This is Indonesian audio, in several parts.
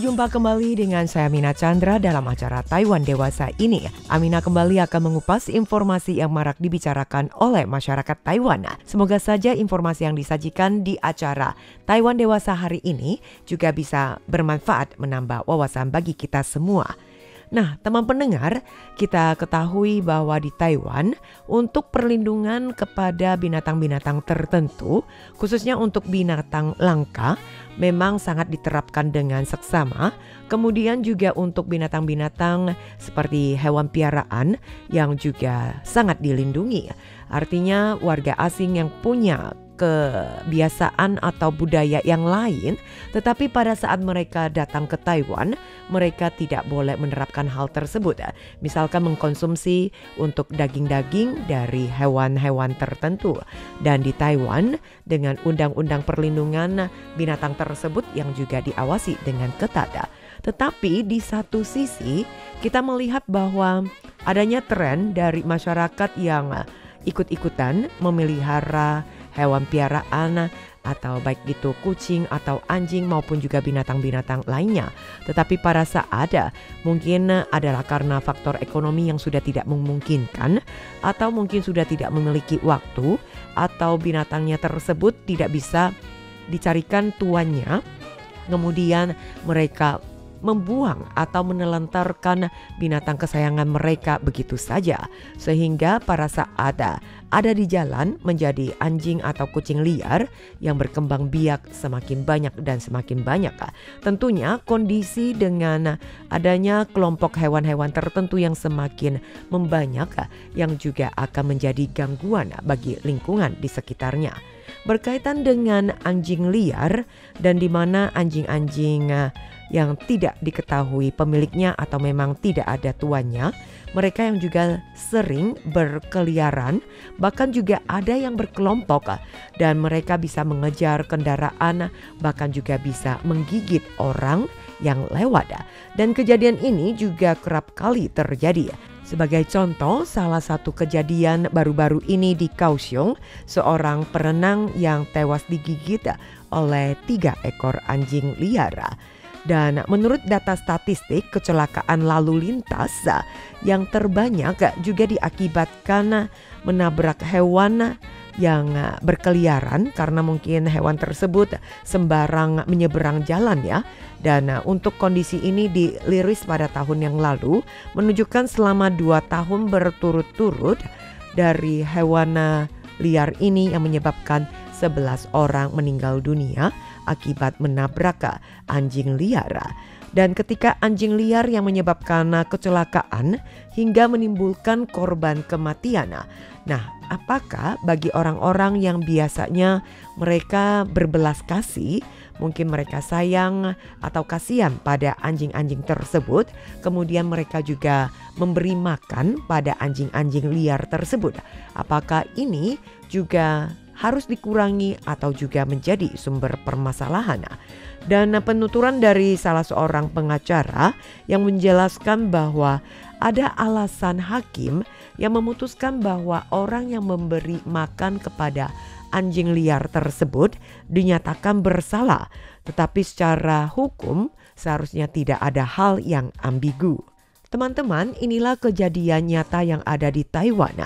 Berjumpa kembali dengan saya Amina Chandra dalam acara Taiwan Dewasa ini. Amina kembali akan mengupas informasi yang marak dibicarakan oleh masyarakat Taiwan. Semoga saja informasi yang disajikan di acara Taiwan Dewasa hari ini juga bisa bermanfaat menambah wawasan bagi kita semua. Nah, teman pendengar, kita ketahui bahwa di Taiwan untuk perlindungan kepada binatang-binatang tertentu, khususnya untuk binatang langka, memang sangat diterapkan dengan seksama. Kemudian juga untuk binatang-binatang seperti hewan piaraan yang juga sangat dilindungi. Artinya warga asing yang punya kebiasaan atau budaya yang lain, tetapi pada saat mereka datang ke Taiwan, mereka tidak boleh menerapkan hal tersebut. Misalkan mengkonsumsi untuk daging-daging dari hewan-hewan tertentu. Dan di Taiwan dengan undang-undang perlindungan binatang tersebut yang juga diawasi dengan ketat. Tetapi di satu sisi kita melihat bahwa adanya tren dari masyarakat yang ikut-ikutan memelihara hewan piaraan atau baik itu kucing atau anjing maupun juga binatang-binatang lainnya. Tetapi pada saat mungkin adalah karena faktor ekonomi yang sudah tidak memungkinkan atau mungkin sudah tidak memiliki waktu atau binatangnya tersebut tidak bisa dicarikan tuannya, kemudian mereka membuang atau menelantarkan binatang kesayangan mereka begitu saja, sehingga para saat ada di jalan menjadi anjing atau kucing liar yang berkembang biak semakin banyak dan semakin banyak. Tentunya kondisi dengan adanya kelompok hewan-hewan tertentu yang semakin membanyak yang juga akan menjadi gangguan bagi lingkungan di sekitarnya. Berkaitan dengan anjing liar dan di mana anjing-anjing yang tidak diketahui pemiliknya atau memang tidak ada tuannya, mereka yang juga sering berkeliaran, bahkan juga ada yang berkelompok dan mereka bisa mengejar kendaraan, bahkan juga bisa menggigit orang yang lewat. Dan kejadian ini juga kerap kali terjadi. Sebagai contoh, salah satu kejadian baru-baru ini di Kaohsiung, seorang perenang yang tewas digigit oleh 3 ekor anjing liar. Dan menurut data statistik, kecelakaan lalu lintas yang terbanyak juga diakibatkan menabrak hewan yang berkeliaran karena mungkin hewan tersebut sembarang menyeberang jalan ya. Dan untuk kondisi ini diliris pada tahun yang lalu, menunjukkan selama 2 tahun berturut-turut dari hewan liar ini yang menyebabkan 11 orang meninggal dunia akibat menabrak anjing liar. Dan ketika anjing liar yang menyebabkan kecelakaan hingga menimbulkan korban kematian. Nah, apakah bagi orang-orang yang biasanya mereka berbelas kasih, mungkin mereka sayang atau kasihan pada anjing-anjing tersebut, kemudian mereka juga memberi makan pada anjing-anjing liar tersebut. Apakah ini juga harus dikurangi atau juga menjadi sumber permasalahan? Dan penuturan dari salah seorang pengacara yang menjelaskan bahwa ada alasan hakim yang memutuskan bahwa orang yang memberi makan kepada anjing liar tersebut dinyatakan bersalah, tetapi secara hukum seharusnya tidak ada hal yang ambigu. Teman-teman, inilah kejadian nyata yang ada di Taiwan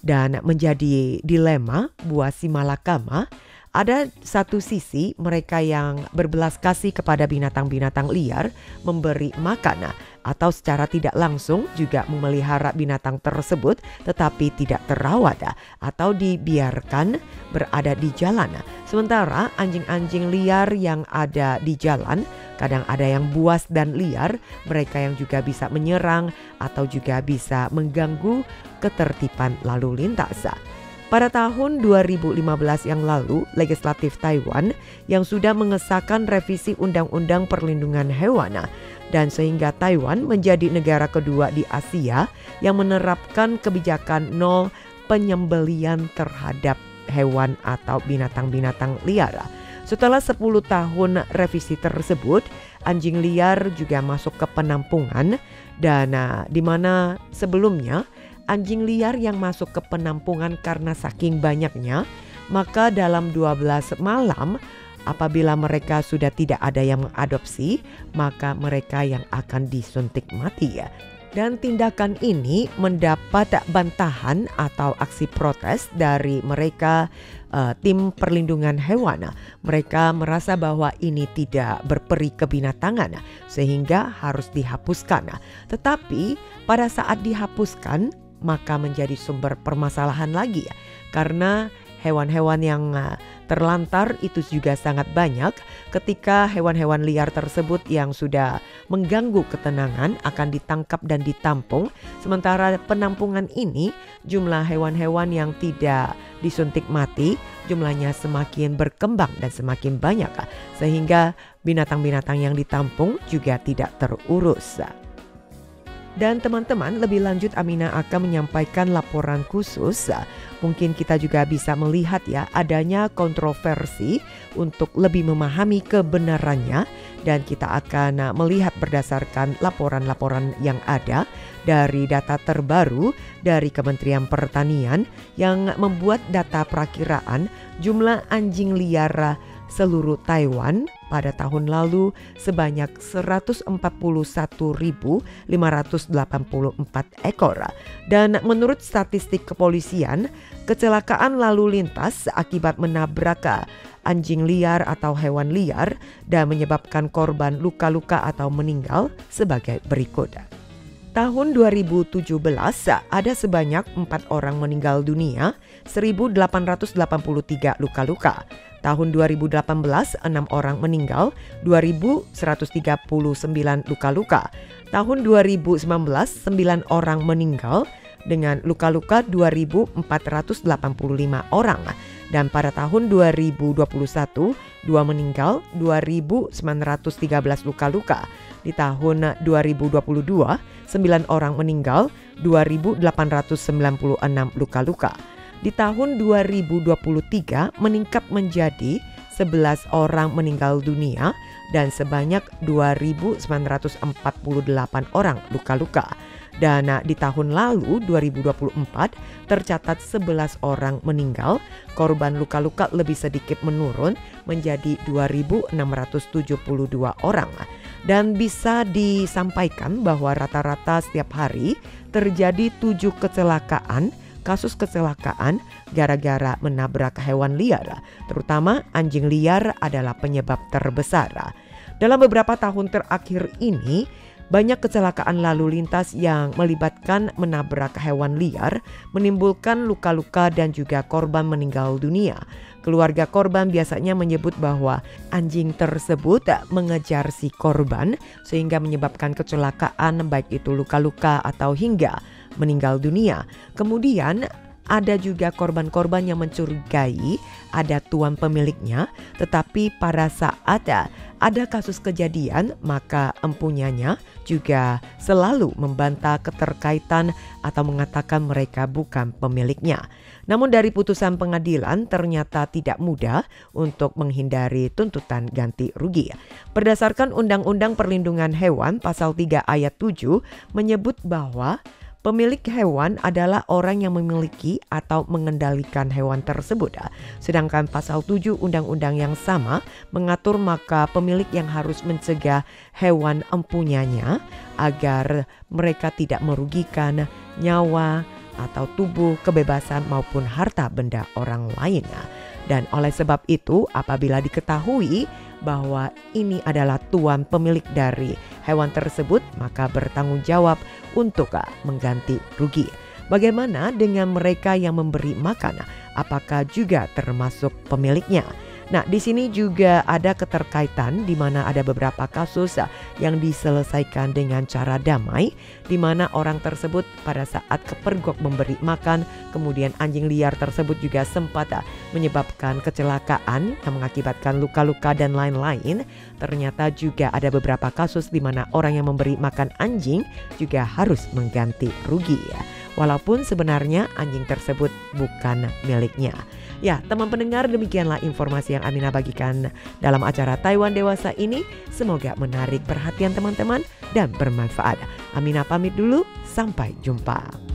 dan menjadi dilema buat si malakama. Ada satu sisi mereka yang berbelas kasih kepada binatang-binatang liar memberi makan atau secara tidak langsung juga memelihara binatang tersebut tetapi tidak terawat atau dibiarkan berada di jalan. Sementara anjing-anjing liar yang ada di jalan kadang ada yang buas dan liar, mereka yang juga bisa menyerang atau juga bisa mengganggu ketertiban lalu lintas. Pada tahun 2015 yang lalu, legislatif Taiwan yang sudah mengesahkan revisi Undang-Undang Perlindungan Hewan dan sehingga Taiwan menjadi negara kedua di Asia yang menerapkan kebijakan 0 penyembelian terhadap hewan atau binatang-binatang liar. Setelah 10 tahun revisi tersebut, anjing liar juga masuk ke penampungan dan di mana sebelumnya anjing liar yang masuk ke penampungan karena saking banyaknya, maka dalam 12 malam Apabila mereka sudah tidak ada yang mengadopsi, maka mereka yang akan disuntik mati ya. Dan tindakan ini mendapat bantahan atau aksi protes dari mereka tim perlindungan hewan. Mereka merasa bahwa ini tidak berperi kebinatangan sehingga harus dihapuskan. Tetapi pada saat dihapuskan maka menjadi sumber permasalahan lagi ya. Karena hewan-hewan yang terlantar itu juga sangat banyak. Ketika hewan-hewan liar tersebut yang sudah mengganggu ketenangan akan ditangkap dan ditampung. Sementara penampungan ini jumlah hewan-hewan yang tidak disuntik mati jumlahnya semakin berkembang dan semakin banyak. Sehingga binatang-binatang yang ditampung juga tidak terurus. Dan teman-teman, lebih lanjut Amina akan menyampaikan laporan khusus. Mungkin kita juga bisa melihat ya adanya kontroversi untuk lebih memahami kebenarannya. Dan kita akan melihat berdasarkan laporan-laporan yang ada dari data terbaru dari Kementerian Pertanian yang membuat data perakiraan jumlah anjing liar seluruh Taiwan pada tahun lalu sebanyak 141.584 ekor. Dan menurut statistik kepolisian, kecelakaan lalu lintas akibat menabrak anjing liar atau hewan liar dan menyebabkan korban luka-luka atau meninggal sebagai berikut. Tahun 2017 ada sebanyak 4 orang meninggal dunia, 1.883 luka-luka. Tahun 2018 6 orang meninggal, 2.139 luka-luka. Tahun 2019 9 orang meninggal dengan luka-luka 2.485 orang. Dan pada tahun 2021 2 meninggal, 2.913 luka-luka. Di tahun 2022 9 orang meninggal, 2.896 luka-luka. Di tahun 2023 meningkat menjadi 11 orang meninggal dunia dan sebanyak 2.948 orang luka-luka. Dan di tahun lalu 2024 tercatat 11 orang meninggal, korban luka-luka lebih sedikit menurun menjadi 2.672 orang. Dan bisa disampaikan bahwa rata-rata setiap hari terjadi 7 kasus kecelakaan gara-gara menabrak hewan liar, terutama anjing liar adalah penyebab terbesar. Dalam beberapa tahun terakhir ini, banyak kecelakaan lalu lintas yang melibatkan menabrak hewan liar, menimbulkan luka-luka dan juga korban meninggal dunia. Keluarga korban biasanya menyebut bahwa anjing tersebut mengejar si korban sehingga menyebabkan kecelakaan baik itu luka-luka atau hingga meninggal dunia. Kemudian ada juga korban-korban yang mencurigai ada tuan pemiliknya, tetapi pada saat ada kasus kejadian maka empunyanya juga selalu membantah keterkaitan atau mengatakan mereka bukan pemiliknya. Namun dari putusan pengadilan ternyata tidak mudah untuk menghindari tuntutan ganti rugi. Berdasarkan Undang-Undang Perlindungan Hewan pasal 3 ayat 7 menyebut bahwa pemilik hewan adalah orang yang memiliki atau mengendalikan hewan tersebut. Sedangkan pasal 7 undang-undang yang sama mengatur maka pemilik yang harus mencegah hewan empunyanya agar mereka tidak merugikan nyawa atau tubuh, kebebasan maupun harta benda orang lain. Dan oleh sebab itu apabila diketahui bahwa ini adalah tuan pemilik dari hewan tersebut maka bertanggung jawab untuk mengganti rugi. Bagaimana dengan mereka yang memberi makan? Apakah juga termasuk pemiliknya? Nah, di sini juga ada keterkaitan di mana ada beberapa kasus yang diselesaikan dengan cara damai, di mana orang tersebut pada saat kepergok memberi makan, kemudian anjing liar tersebut juga sempat menyebabkan kecelakaan yang mengakibatkan luka-luka dan lain-lain. Ternyata juga ada beberapa kasus di mana orang yang memberi makan anjing juga harus mengganti rugi ya. Walaupun sebenarnya anjing tersebut bukan miliknya. Ya, teman pendengar, demikianlah informasi yang Amina bagikan dalam acara Taiwan Dewasa ini. Semoga menarik perhatian teman-teman dan bermanfaat. Amina pamit dulu, sampai jumpa.